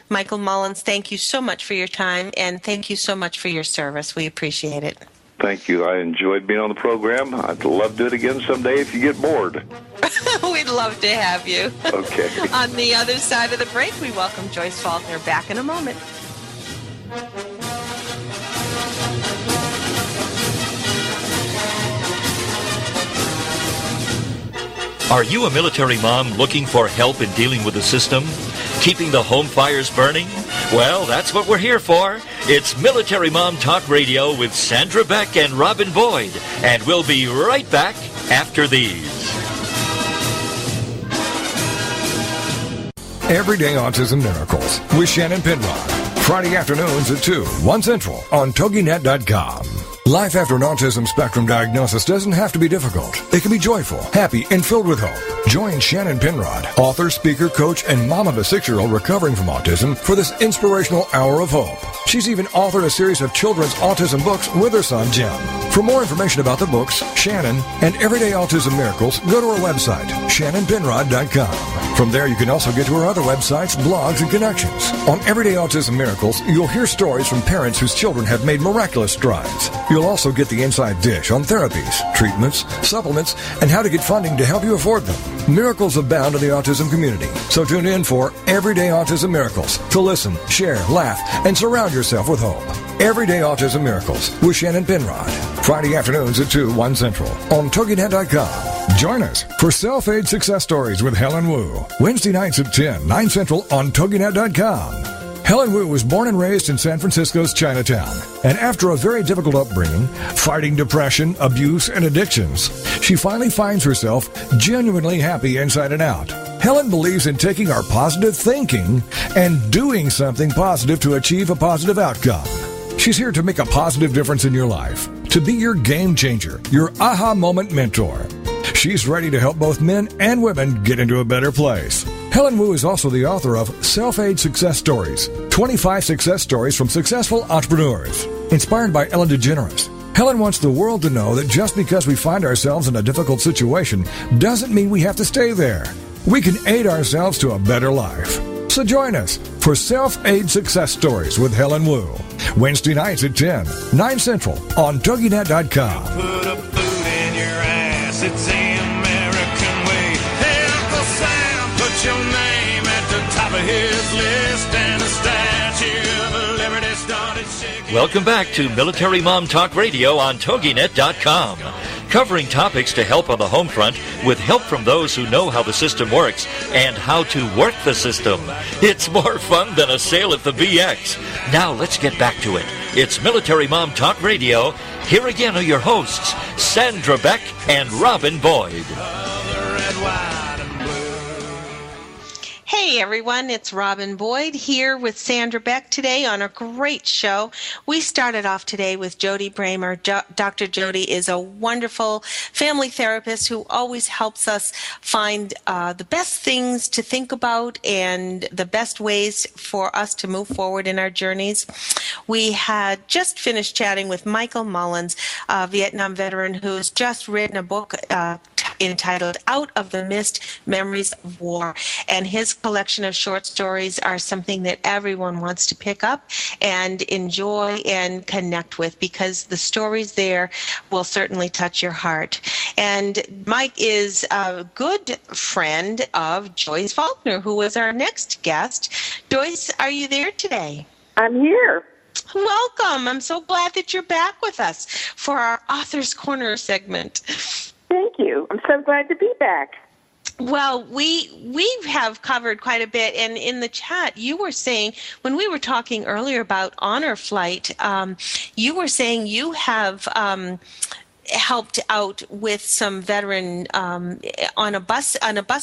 Michael Mullins, thank you so much for your time, and thank you so much for your service. We appreciate it. Thank you. I enjoyed being on the program. I'd love to do it again someday if you get bored. We'd love to have you. Okay. On the other side of the break, we welcome Joyce Faulkner back in a moment. Are you a military mom looking for help in dealing with the system? Keeping the home fires burning? Well, that's what we're here for. It's Military Mom Talk Radio with Sandra Beck and Robin Boyd. And we'll be right back after these. Everyday Autism Miracles with Shannon Penrod. Friday afternoons at 2, 1 Central on TogiNet.com. Life after an autism spectrum diagnosis doesn't have to be difficult. It can be joyful, happy, and filled with hope. Join Shannon Penrod, author, speaker, coach, and mom of a 6-year-old recovering from autism, for this inspirational hour of hope. She's even authored a series of children's autism books with her son, Jim. For more information about the books, Shannon, and Everyday Autism Miracles, go to her website, shannonpenrod.com. From there, you can also get to her other websites, blogs, and connections. On Everyday Autism Miracles, you'll hear stories from parents whose children have made miraculous strides. You'll also get the inside dish on therapies, treatments, supplements, and how to get funding to help you afford them. Miracles abound in the autism community, so tune in for Everyday Autism Miracles to listen, share, laugh, and surround yourself with hope. Everyday Autism Miracles with Shannon Penrod. Friday afternoons at 2, 1 Central on TogiNet.com. Join us for Self-Aid Success Stories with Helen Wu. Wednesday nights at 10, 9 Central on TogiNet.com. Helen Wu was born and raised in San Francisco's Chinatown, and after a very difficult upbringing, fighting depression, abuse, and addictions, she finally finds herself genuinely happy inside and out. Helen believes in taking our positive thinking and doing something positive to achieve a positive outcome. She's here to make a positive difference in your life, to be your game changer, your aha moment mentor. She's ready to help both men and women get into a better place. Helen Wu is also the author of Self-Aid Success Stories, 25 success stories from successful entrepreneurs. Inspired by Ellen DeGeneres, Helen wants the world to know that just because we find ourselves in a difficult situation doesn't mean we have to stay there. We can aid ourselves to a better life. So join us for Self-Aid Success Stories with Helen Wu. Wednesday nights at 10, 9 Central on TogiNet.com. Put a boot in your ass, it's the American way. Hey, Uncle Sam, put your name at the top of his list, and the Statue of Liberty started shaking. Welcome back to Military Mom Talk Radio on TogiNet.com. Covering topics to help on the home front with help from those who know how the system works and how to work the system. It's more fun than a sale at the BX. Now let's get back to it. It's Military Mom Talk Radio. Here again are your hosts, Sandra Beck and Robin Boyd. Hey everyone, it's Robin Boyd here with Sandra Beck today on a great show. We started off today with Jody Bremer. Dr. Jody is a wonderful family therapist who always helps us find the best things to think about and the best ways for us to move forward in our journeys. We had just finished chatting with Michael Mullins, a Vietnam veteran who's just written a book entitled Out of the Mist, Memories of War. And his collection of short stories are something that everyone wants to pick up and enjoy and connect with, because the stories there will certainly touch your heart. And Mike is a good friend of Joyce Faulkner, who is our next guest. Joyce, are you there today? I'm here. Welcome. I'm so glad that you're back with us for our Author's Corner segment. Thank you. I'm so glad to be back. Well, we have covered quite a bit, and in the chat, you were saying, when we were talking earlier about Honor Flight, you were saying you have helped out with some veteran on a bus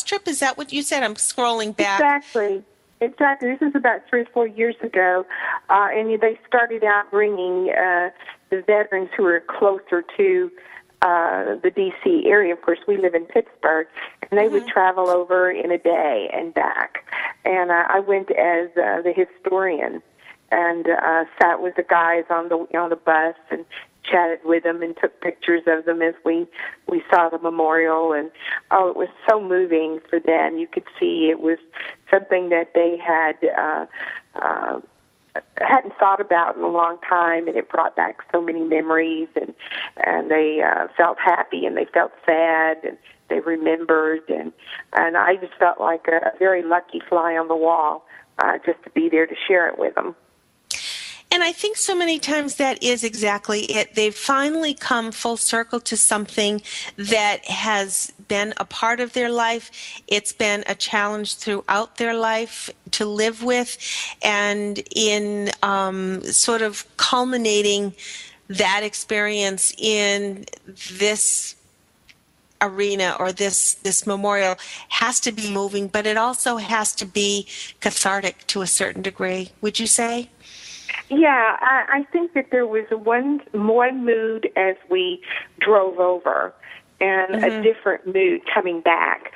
trip. Is that what you said? I'm scrolling back. Exactly. This is about 3 or 4 years ago, and they started out bringing the veterans who were closer to the D.C. area. Of course, we live in Pittsburgh, and they would travel over in a day and back. And I went as the historian and sat with the guys on the bus and chatted with them and took pictures of them as we saw the memorial. And it was so moving for them. You could see it was something that they hadn't thought about in a long time, and it brought back so many memories, and they felt happy and they felt sad and they remembered, and I just felt like a very lucky fly on the wall just to be there to share it with them. And I think so many times that is exactly it. They've finally come full circle to something that has been a part of their life. It's been a challenge throughout their life to live with, and in sort of culminating that experience in this arena or this memorial has to be moving, but it also has to be cathartic to a certain degree. Would you say? Yeah, I think that there was one mood as we drove over, and a different mood coming back.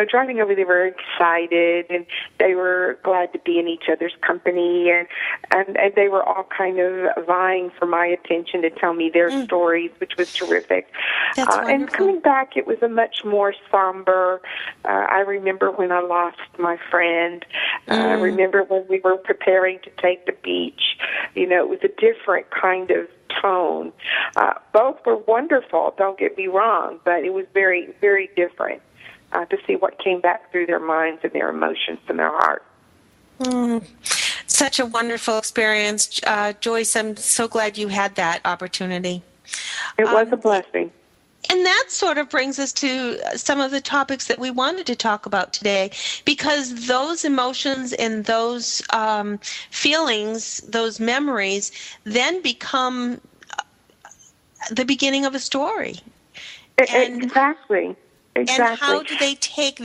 Driving over, they were excited, and they were glad to be in each other's company, and they were all kind of vying for my attention to tell me their stories, which was terrific. That's wonderful. And coming back, it was a much more somber. I remember when I lost my friend. I remember when we were preparing to take the beach. It was a different kind of tone. Both were wonderful, don't get me wrong, but it was very, very different to see what came back through their minds and their emotions and their heart. Such a wonderful experience. Joyce, I'm so glad you had that opportunity. It was a blessing. And that sort of brings us to some of the topics that we wanted to talk about today, because those emotions and those feelings, those memories, then become the beginning of a story. Exactly. And how do they take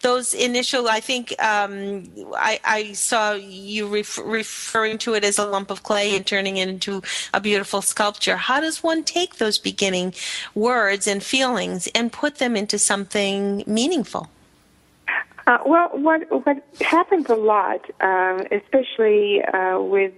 those initial, I think I saw you referring to it as a lump of clay and turning it into a beautiful sculpture. How does one take those beginning words and feelings and put them into something meaningful? Well, what happens a lot, especially with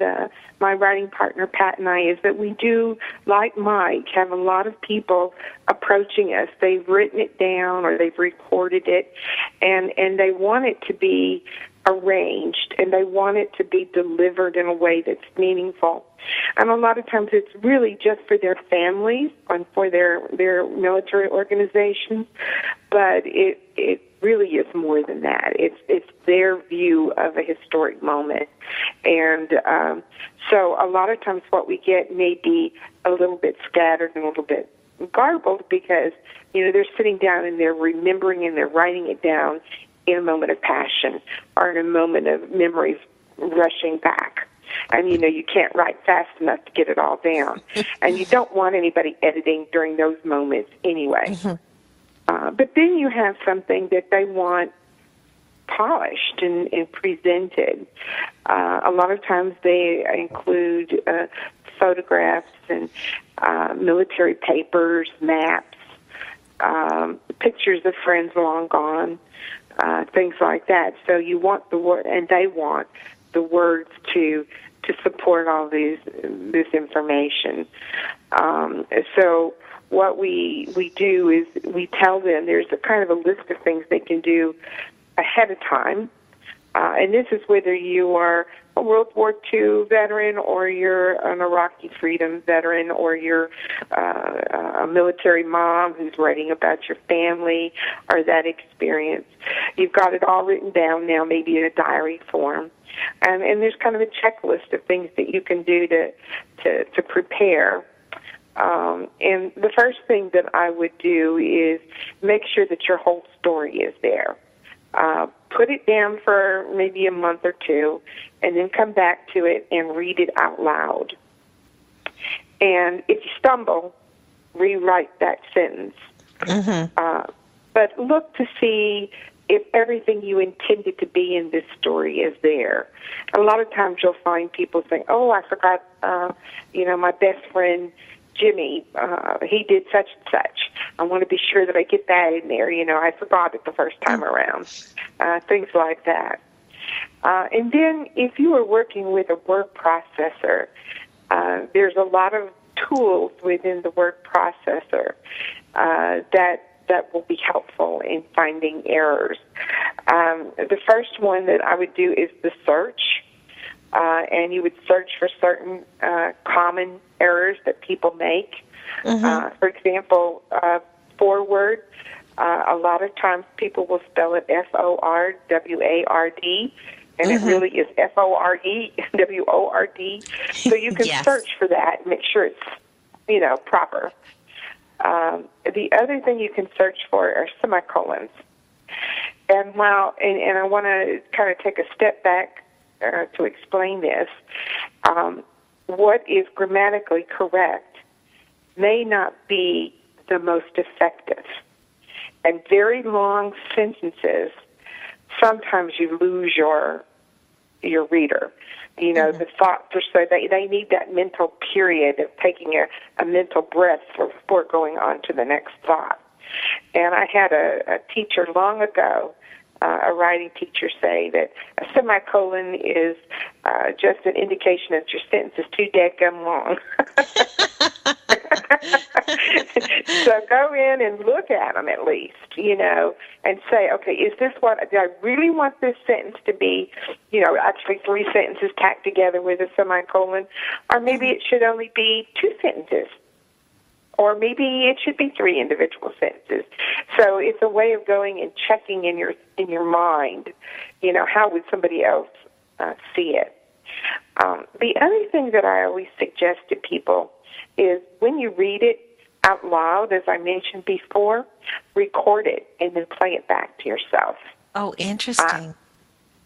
my writing partner Pat and I, is that we do, like Mike, have a lot of people approaching us. They've written it down or they've recorded it, and they want it to be arranged, and they want it to be delivered in a way that's meaningful. And a lot of times it's really just for their families and for their military organizations, but it really is more than that. It's their view of a historic moment. And so a lot of times what we get may be a little bit scattered and a little bit garbled because, they're sitting down and they're remembering and they're writing it down in a moment of passion or in a moment of memories rushing back. And, you can't write fast enough to get it all down. And you don't want anybody editing during those moments anyway. But then you have something that they want polished and presented. A lot of times they include photographs and military papers, maps, pictures of friends long gone, things like that. So you want the word, and they want the words to support all this information. So what we do is we tell them there's a kind of a list of things they can do ahead of time. And this is whether you are a World War II veteran or you're an Iraqi freedom veteran or you're a military mom who's writing about your family or that experience. You've got it all written down now, maybe in a diary form. And there's kind of a checklist of things that you can do to prepare. And the first thing that I would do is make sure that your whole story is there. Put it down for maybe a month or two, and then come back to it and read it out loud. And if you stumble, rewrite that sentence. But look to see if everything you intended to be in this story is there. A lot of times you'll find people saying, oh, I forgot, my best friend Jimmy, he did such and such. I want to be sure that I get that in there. I forgot it the first time around. Things like that. And then if you are working with a word processor, there's a lot of tools within the word processor that will be helpful in finding errors. The first one that I would do is the search. And you would search for certain common errors that people make. For example, forward, a lot of times people will spell it F-O-R-W-A-R-D, and it really is F-O-R-E-W-O-R-D. So you can search for that and make sure it's, proper. The other thing you can search for are semicolons. And and I want to kind of take a step back to explain this. What is grammatically correct may not be the most effective. And very long sentences, sometimes you lose your reader. The thoughts are so they need that mental period of taking a mental breath before going on to the next thought. And I had a teacher long ago, a writing teacher, say that a semicolon is just an indication that your sentence is too dadgum long. So go in and look at them at least, and say, okay, is this do I really want this sentence to be, actually 3 sentences tacked together with a semicolon, or maybe it should only be 2 sentences. Or maybe it should be 3 individual sentences. So it's a way of going and checking in your mind, how would somebody else see it. The other thing that I always suggest to people is when you read it out loud, as I mentioned before, record it and then play it back to yourself. Oh, interesting.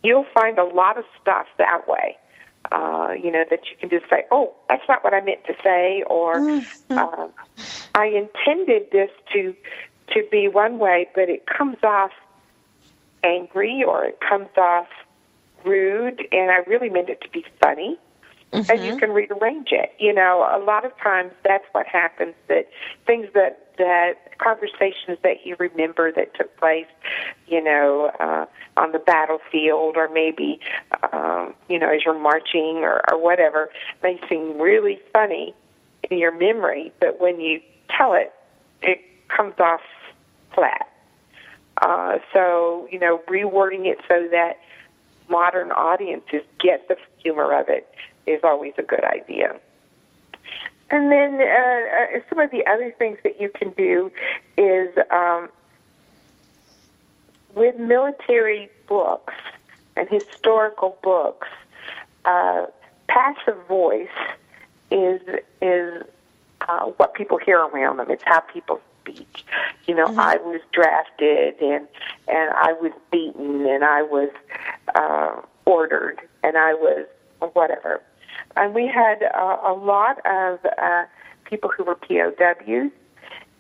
You'll find a lot of stuff that way. That you can just say, oh, that's not what I meant to say, or I intended this to be one way, but it comes off angry or it comes off rude, and I really meant it to be funny. And you can rearrange it. A lot of times that's what happens, that things that conversations that you remember that took place, on the battlefield, or maybe, as you're marching or whatever, may seem really funny in your memory, but when you tell it, it comes off flat. So, rewording it so that modern audiences get the humor of it is always a good idea. And then some of the other things that you can do is with military books and historical books, passive voice is what people hear around them. It's how people speak. You know, I was drafted, and I was beaten, and I was ordered, and I was whatever. And we had a lot of people who were POWs,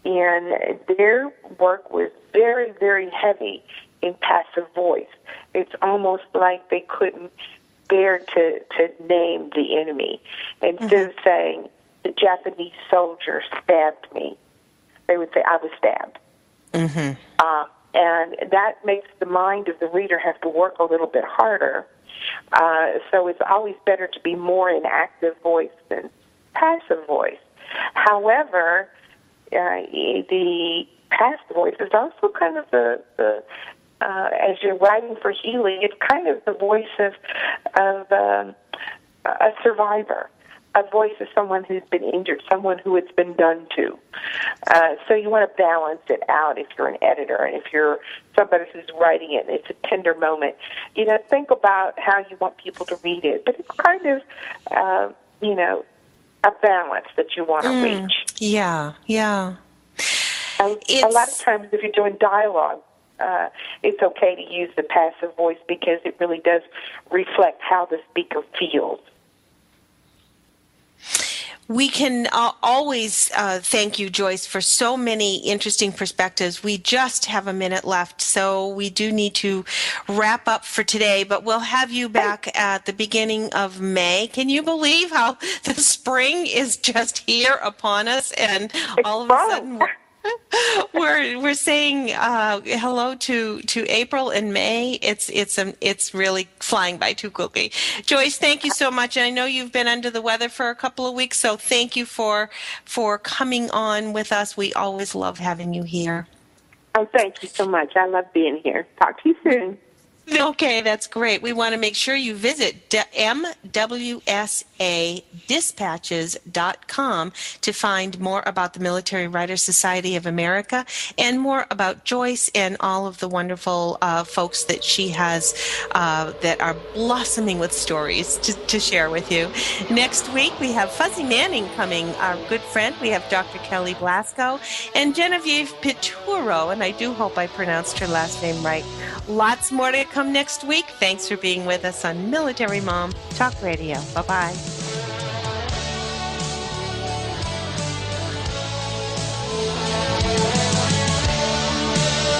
and their work was very, very heavy in passive voice. It's almost like they couldn't bear to name the enemy. Instead of saying, the Japanese soldier stabbed me, they would say, I was stabbed. And that makes the mind of the reader have to work a little bit harder. So it's always better to be more in active voice than passive voice. However, the passive voice is also kind of the as you're writing for healing, it's kind of the voice of a survivor, a voice of someone who's been injured, someone who it's been done to. So you want to balance it out if you're an editor, and if you're somebody who's writing it and it's a tender moment. You know, think about how you want people to read it, but it's kind of, you know, a balance that you want to reach. Yeah. And a lot of times if you're doing dialogue, it's okay to use the passive voice because it really does reflect how the speaker feels. We can always thank you, Joyce, for so many interesting perspectives. We just have a minute left, so we do need to wrap up for today, but we'll have you back at the beginning of May. Can you believe how the spring is just here upon us, and all of a sudden we're saying hello to April and May. It's really flying by too quickly. Joyce, thank you so much. And I know you've been under the weather for a couple of weeks, so thank you for coming on with us. We always love having you here. Oh, thank you so much. I love being here. Talk to you soon. Okay, that's great. We want to make sure you visit MWSAdispatches.com to find more about the Military Writers Society of America and more about Joyce and all of the wonderful folks that she has that are blossoming with stories to share with you. Next week, we have Fuzzy Manning coming, our good friend. We have Dr. Kelly Blasco and Genevieve Pituro, and I do hope I pronounced her last name right. Lots more to come next week. Thanks for being with us on Military Mom Talk Radio. Bye-bye.